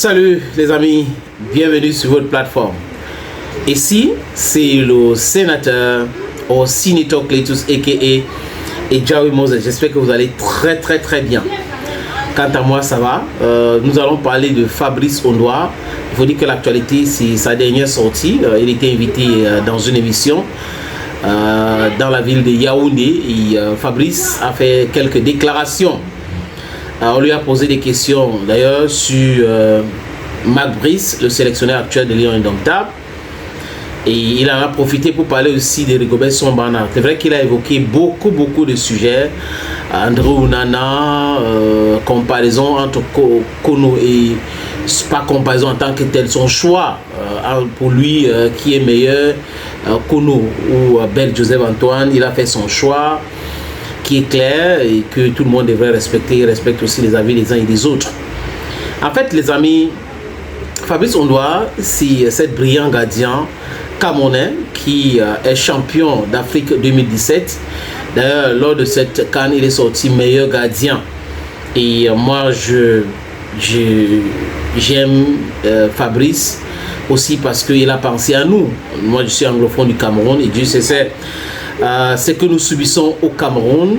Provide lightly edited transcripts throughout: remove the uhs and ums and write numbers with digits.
Salut les amis, bienvenue sur votre plateforme. Ici, c'est le sénateur Osinitor Cletus a.k.a. Ejawi Moses. J'espère que vous allez très bien. Quant à moi, ça va. Nous allons parler de Fabrice Ondoa. Il faut dire que l'actualité, c'est sa dernière sortie. Il était invité dans une émission dans la ville de Yaoundé. Et Fabrice a fait quelques déclarations. On lui a posé des questions d'ailleurs sur Mac Brice, le sélectionneur actuel de Lion Indomptable. Et il en a profité pour parler aussi de Rigobert Song Bana. C'est vrai qu'il a évoqué beaucoup de sujets. Andrew Nana, comparaison entre Kono et pas comparaison en tant que tel, son choix pour lui qui est meilleur, Kono ou Bel Joseph Antoine. Il a fait son choix qui est clair et que tout le monde devrait respecter. Il respecte aussi les avis des uns et des autres. En fait, les amis, Fabrice Ondoa, c'est cet brillant gardien camerounais qui est champion d'Afrique 2017. D'ailleurs, lors de cette CAN, il est sorti meilleur gardien. Et moi, j'aime Fabrice aussi parce qu'il a pensé à nous. Moi, je suis anglophone du Cameroun et Dieu sait ce que nous subissons au Cameroun,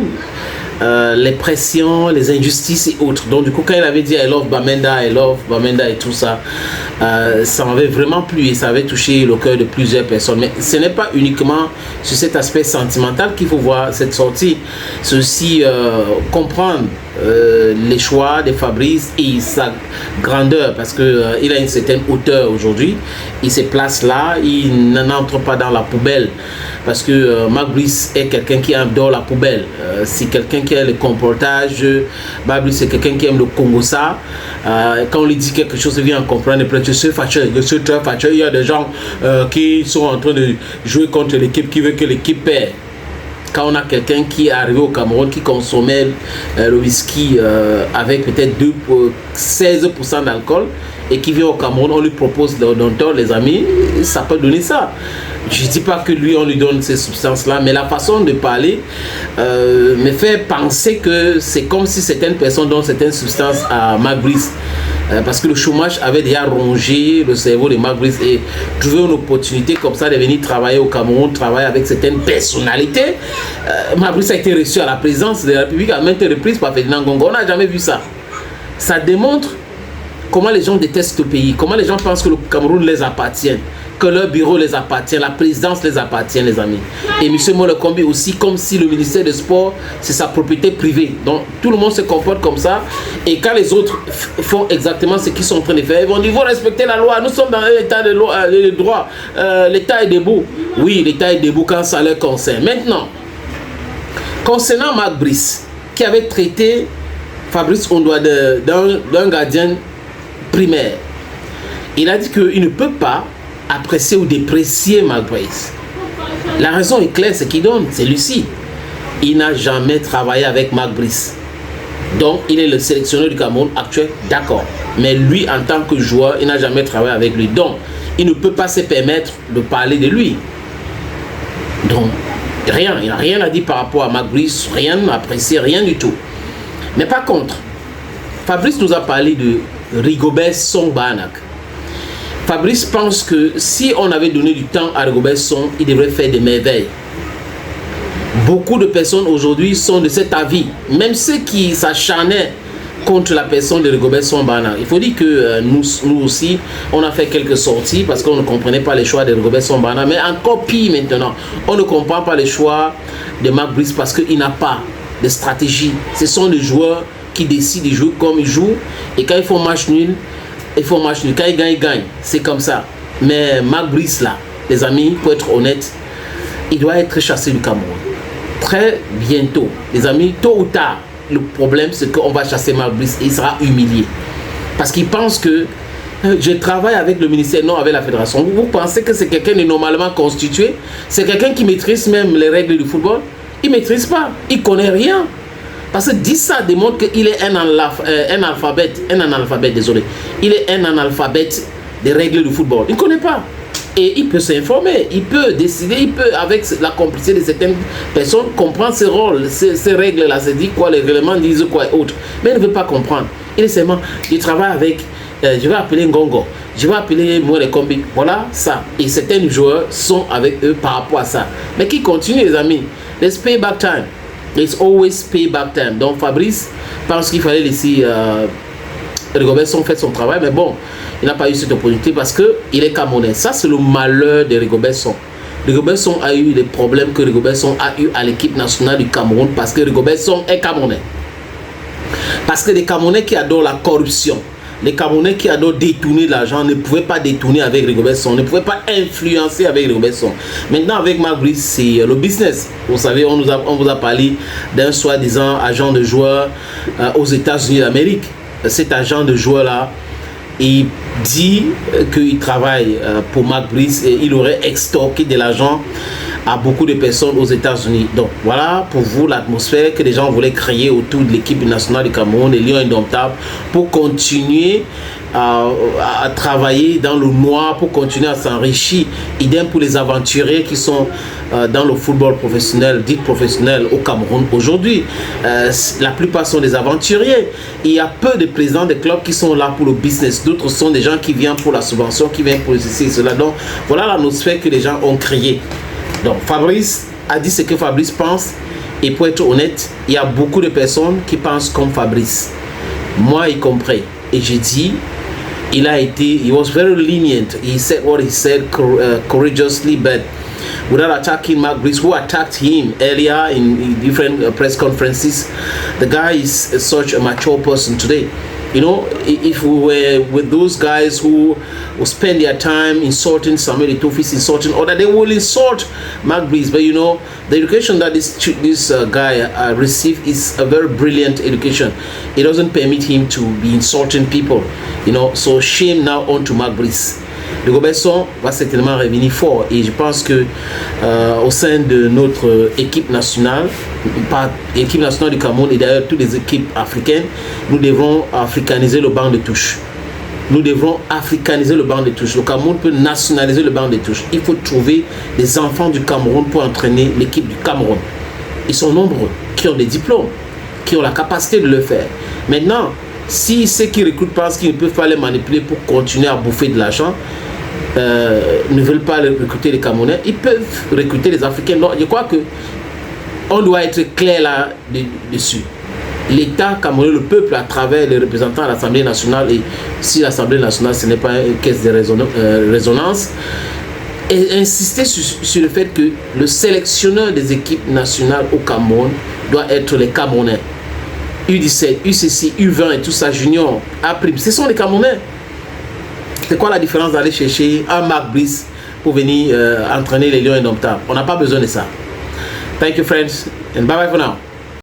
les pressions, les injustices et autres. Donc du coup, quand il avait dit I love Bamenda et tout ça, ça m'avait vraiment plu et ça avait touché le cœur de plusieurs personnes. Mais ce n'est pas uniquement sur cet aspect sentimental qu'il faut voir cette sortie. C'est aussi comprendre les choix de Fabrice et sa grandeur, parce que il a une certaine hauteur aujourd'hui. Il se place là, il n'entre pas dans la poubelle, parce que Mac Brice est quelqu'un qui adore la poubelle. C'est quelqu'un qui a le comportage. Mac Brice c'est quelqu'un qui aime le Congossa. Quand on lui dit quelque chose, il vient en comprendre. Je suis fâché, je suis très fâché. Il y a des gens qui sont en train de jouer contre l'équipe, qui veut que l'équipe perde. Quand on a quelqu'un qui est arrivé au Cameroun, qui consommait le whisky avec peut-être 16% d'alcool, et qui vient au Cameroun, on lui propose d'entendre, les amis, ça peut donner ça. Je ne dis pas que lui, on lui donne ces substances-là, mais la façon de parler me fait penser que c'est comme si certaines personnes donnent certaines substances à Mac Brice. Parce que le chômage avait déjà rongé le cerveau de Mac Brice, et trouver une opportunité comme ça de venir travailler au Cameroun, travailler avec certaines personnalités. Mac Brice a été reçu à la présidence de la République à maintes reprises par Ferdinand Gongo. On n'a jamais vu ça. Ça démontre comment les gens détestent le pays, comment les gens pensent que le Cameroun les appartient, que leur bureau les appartient, la présidence les appartient, les amis. Et M. Molekombi aussi, comme si le ministère des Sports, c'est sa propriété privée. Donc tout le monde se comporte comme ça. Et quand les autres font exactement ce qu'ils sont en train de faire, ils vont dire, il faut respecter la loi, nous sommes dans un état de droit, l'État est debout. Oui, l'État est debout quand ça leur concerne. Maintenant, concernant Mac Brice, qui avait traité Fabrice Ondoa d'un gardien primaire, il a dit qu'il ne peut pas apprécier ou déprécier Mac Brice. La raison est claire, ce qu'il donne, c'est Lucie. Il n'a jamais travaillé avec Mac Brice. Donc, il est le sélectionneur du Cameroun actuel, d'accord. Mais lui, en tant que joueur, il n'a jamais travaillé avec lui. Donc, il ne peut pas se permettre de parler de lui. Donc, rien, il n'a rien à dire par rapport à Mac Brice, rien à apprécier, rien du tout. Mais par contre, Fabrice nous a parlé de Rigobert Song Bana. Fabrice pense que si on avait donné du temps à Rigobert Song, il devrait faire des merveilles. Beaucoup de personnes aujourd'hui sont de cet avis, même ceux qui s'acharnaient contre la personne de Rigobert Song Bana. Il faut dire que nous aussi, on a fait quelques sorties parce qu'on ne comprenait pas les choix de Rigobert Song Bana. Mais encore pire maintenant, on ne comprend pas les choix de Mac Brice parce qu'il n'a pas de stratégie. Ce sont les joueurs qui décident de jouer comme ils jouent, et quand ils font match nul, ils font match nul. Quand ils gagnent, c'est comme ça. Mais Mac Brice là, les amis, pour être honnête, il doit être chassé du Cameroun très bientôt, les amis. Tôt ou tard, le problème c'est qu'on va chasser Mac Brice et il sera humilié parce qu'il pense que je travaille avec le ministère, non avec la fédération. Vous pensez que c'est quelqu'un de normalement constitué? C'est quelqu'un qui maîtrise même les règles du football? Il ne maîtrise pas, il ne connaît rien. Parce que dit ça démontre qu'il est un analphabète, désolé. Il est un analphabète des règles du football. Il ne connaît pas. Et il peut s'informer, il peut décider, il peut, avec la complicité de certaines personnes, comprendre ses rôles, ces règles-là, c'est dit quoi, les règlements disent quoi et autres. Mais il ne veut pas comprendre. Il est seulement, il travaille avec je vais appeler Ngongo, je vais appeler Moué Kombi. Voilà ça. Et certains joueurs sont avec eux par rapport à ça. Mais qui continue, les amis. Let's pay back time. Let's always pay back time. Donc Fabrice pense qu'il fallait laisser Rigobert Song faire son travail. Mais bon, il n'a pas eu cette opportunité parce qu'il est Camerounais. Ça, c'est le malheur de Rigobert Song. Rigobert Song a eu les problèmes que Rigobert Song a eu à l'équipe nationale du Cameroun parce que Rigobert Song est Camerounais. Parce que les Camerounais qui adorent la corruption, les Camerounais qui adorent détourner de l'argent ne pouvaient pas détourner avec Rigobert Song, ne pouvaient pas influencer avec Rigobert Song. Maintenant avec Marc Brice, c'est le business. Vous savez, on vous a parlé d'un soi-disant agent de joueur aux États-Unis d'Amérique. Cet agent de joueur là, il dit qu'il travaille pour Marc Brice et il aurait extorqué de l'argent à beaucoup de personnes aux États-Unis. Donc voilà pour vous l'atmosphère que les gens voulaient créer autour de l'équipe nationale du Cameroun, les Lions Indomptables, pour continuer à travailler dans le noir, pour continuer à s'enrichir. Idem pour les aventuriers qui sont dans le football professionnel, dit professionnel au Cameroun aujourd'hui. La plupart sont des aventuriers. Il y a peu de présidents de clubs qui sont là pour le business. D'autres sont des gens qui viennent pour la subvention, qui viennent pour ceci et cela. Donc voilà l'atmosphère que les gens ont créée. Donc Fabrice a dit ce que Fabrice pense. Et pour être honnête, il y a beaucoup de personnes qui pensent comme Fabrice. Moi y compris. Et j'ai dit, il a été, he was very lenient. He said what he said courageously, but without attacking Marc Brice, who attacked him earlier in different press conferences. The guy is such a mature person today. You know, if we were with those guys who spend their time insulting Samuel Eto'o, insulting other, they will insult Marc Brice. But you know, the education that this guy received is a very brilliant education. It doesn't permit him to be insulting people. You know, so shame now on to Marc Brice. Rigobert Song va certainement revenir fort et je pense que au sein de notre équipe nationale, pas l'équipe nationale du Cameroun et d'ailleurs toutes les équipes africaines, nous devrons africaniser le banc de touche. Nous devrons africaniser le banc de touche. Le Cameroun peut nationaliser le banc de touche. Il faut trouver des enfants du Cameroun pour entraîner l'équipe du Cameroun. Ils sont nombreux, qui ont des diplômes, qui ont la capacité de le faire. Maintenant, si ceux qui recrutent pensent qu'ils ne peuvent pas les manipuler pour continuer à bouffer de l'argent, ne veulent pas recruter les Camerounais, ils peuvent recruter les Africains. Donc, je crois que on doit être clair là-dessus. L'État camerounais, le peuple à travers les représentants à l'Assemblée nationale, et si l'Assemblée nationale ce n'est pas une caisse de résonance, et insister sur le fait que le sélectionneur des équipes nationales au Cameroun doit être les Camerounais. U17, UCC, U20 et tout ça, junior, A', ce sont les Camerounais. C'est quoi la différence d'aller chercher un Marc Brice pour venir entraîner les Lions Indomptables? On n'a pas besoin de ça. Thank you friends and bye bye for now.